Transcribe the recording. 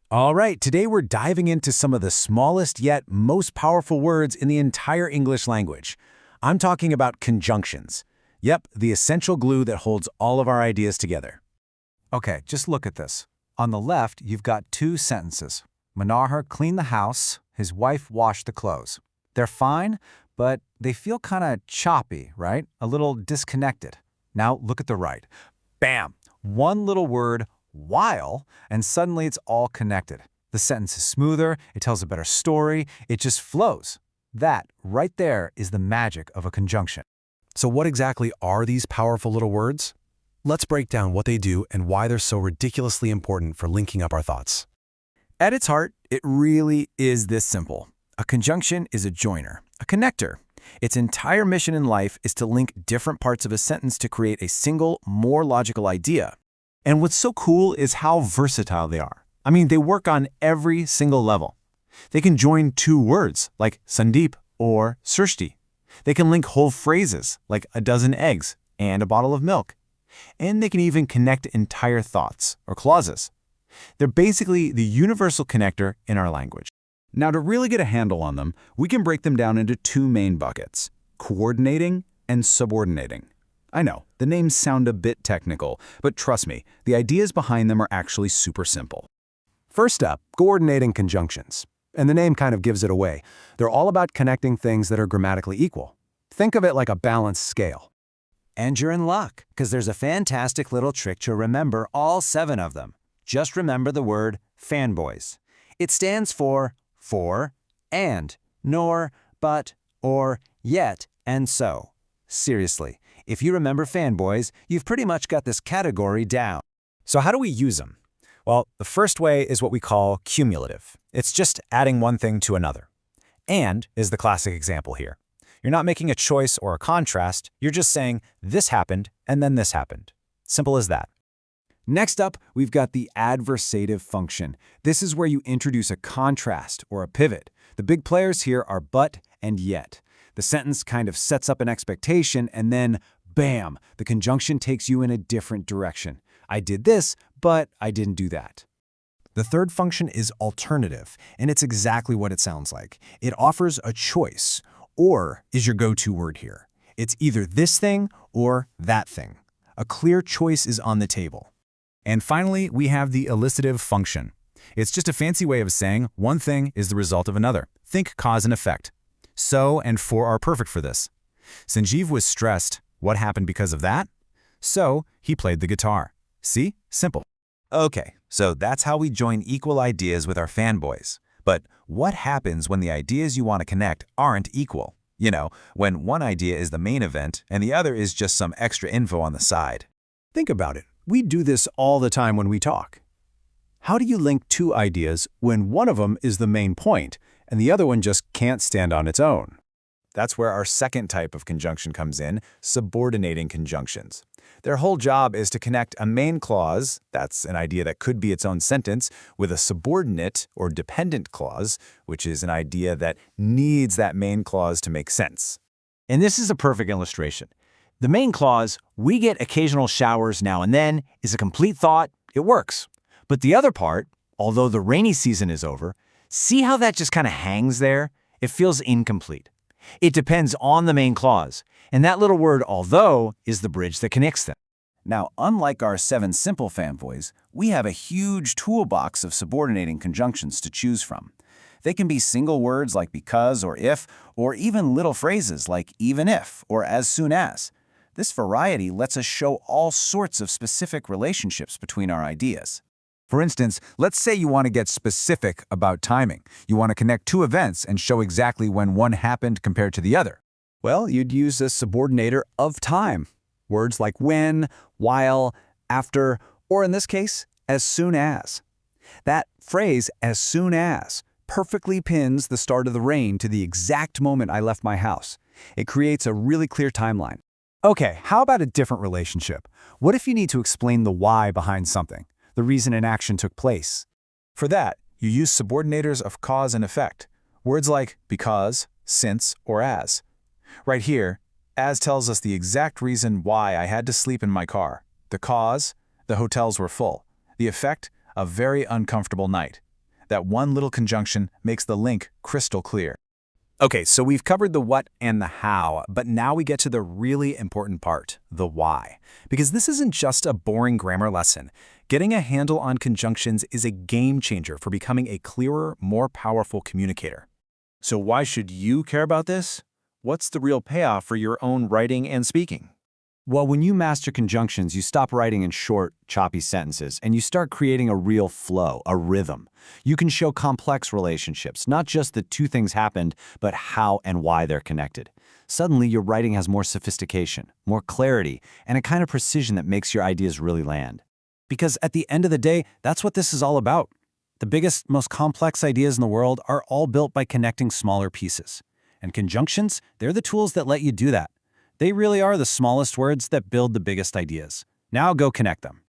All right, today we're diving into some of the smallest yet most powerful words in the entire English language. I'm talking about conjunctions. Yep, the essential glue that holds all of our ideas together. Okay, just look at this. On the left, you've got two sentences. Manohar cleaned the house, his wife washed the clothes. They're fine, but they feel kind of choppy, right? A little disconnected. Now look at the right. Bam! One little word, while, and suddenly it's all connected. The sentence is smoother, it tells a better story, it just flows. That, right there, is the magic of a conjunction. So what exactly are these powerful little words? Let's break down what they do and why they're so ridiculously important for linking up our thoughts. At its heart, it really is this simple. A conjunction is a joiner, a connector. Its entire mission in life is to link different parts of a sentence to create a single, more logical idea. And what's so cool is how versatile they are. I mean, they work on every single level. They can join two words, like Sandeep or Srishti. They can link whole phrases, like a dozen eggs and a bottle of milk. And they can even connect entire thoughts or clauses. They're basically the universal connector in our language. Now, to really get a handle on them, we can break them down into two main buckets: coordinating and subordinating. I know, the names sound a bit technical, but trust me, the ideas behind them are actually super simple. First up, coordinating conjunctions. And the name kind of gives it away. They're all about connecting things that are grammatically equal. Think of it like a balanced scale. And you're in luck, because there's a fantastic little trick to remember all 7 of them. Just remember the word fanboys. It stands for, and, nor, but, or, yet, and so. Seriously, if you remember fanboys, you've pretty much got this category down. So how do we use them? Well, the first way is what we call cumulative. It's just adding one thing to another. And is the classic example here. You're not making a choice or a contrast, you're just saying this happened and then this happened. Simple as that. Next up, we've got the adversative function. This is where you introduce a contrast or a pivot. The big players here are but and yet. The sentence kind of sets up an expectation and then, bam, the conjunction takes you in a different direction. I did this, but I didn't do that. The third function is alternative, and it's exactly what it sounds like. It offers a choice. Or is your go-to word here. It's either this thing or that thing. A clear choice is on the table. And finally, we have the elicitive function. It's just a fancy way of saying one thing is the result of another. Think cause and effect. So and for are perfect for this. Sanjeev was stressed. What happened because of that? So he played the guitar. See? Simple. Okay, so that's how we join equal ideas with our fanboys. But what happens when the ideas you want to connect aren't equal? You know, when one idea is the main event and the other is just some extra info on the side. Think about it. We do this all the time when we talk. How do you link two ideas when one of them is the main point and the other one just can't stand on its own? That's where our second type of conjunction comes in, subordinating conjunctions. Their whole job is to connect a main clause, that's an idea that could be its own sentence, with a subordinate or dependent clause, which is an idea that needs that main clause to make sense. And this is a perfect illustration. The main clause, we get occasional showers now and then, is a complete thought, it works. But the other part, although the rainy season is over, see how that just kind of hangs there? It feels incomplete. It depends on the main clause, and that little word although is the bridge that connects them. Now, unlike our 7 simple fanboys, we have a huge toolbox of subordinating conjunctions to choose from. They can be single words like because or if, or even little phrases like even if or as soon as. This variety lets us show all sorts of specific relationships between our ideas. For instance, let's say you want to get specific about timing. You want to connect 2 events and show exactly when one happened compared to the other. Well, you'd use a subordinator of time. Words like when, while, after, or in this case, as soon as. That phrase, as soon as, perfectly pins the start of the rain to the exact moment I left my house. It creates a really clear timeline. Okay, how about a different relationship? What if you need to explain the why behind something, the reason an action took place? For that, you use subordinators of cause and effect. Words like because, since, or as. Right here, as tells us the exact reason why I had to sleep in my car. The cause, the hotels were full. The effect, a very uncomfortable night. That one little conjunction makes the link crystal clear. Okay, so we've covered the what and the how, but now we get to the really important part, the why. Because this isn't just a boring grammar lesson. Getting a handle on conjunctions is a game changer for becoming a clearer, more powerful communicator. So why should you care about this? What's the real payoff for your own writing and speaking? Well, when you master conjunctions, you stop writing in short, choppy sentences, and you start creating a real flow, a rhythm. You can show complex relationships, not just that two things happened, but how and why they're connected. Suddenly, your writing has more sophistication, more clarity, and a kind of precision that makes your ideas really land. Because at the end of the day, that's what this is all about. The biggest, most complex ideas in the world are all built by connecting smaller pieces. And conjunctions, they're the tools that let you do that. They really are the smallest words that build the biggest ideas. Now go connect them.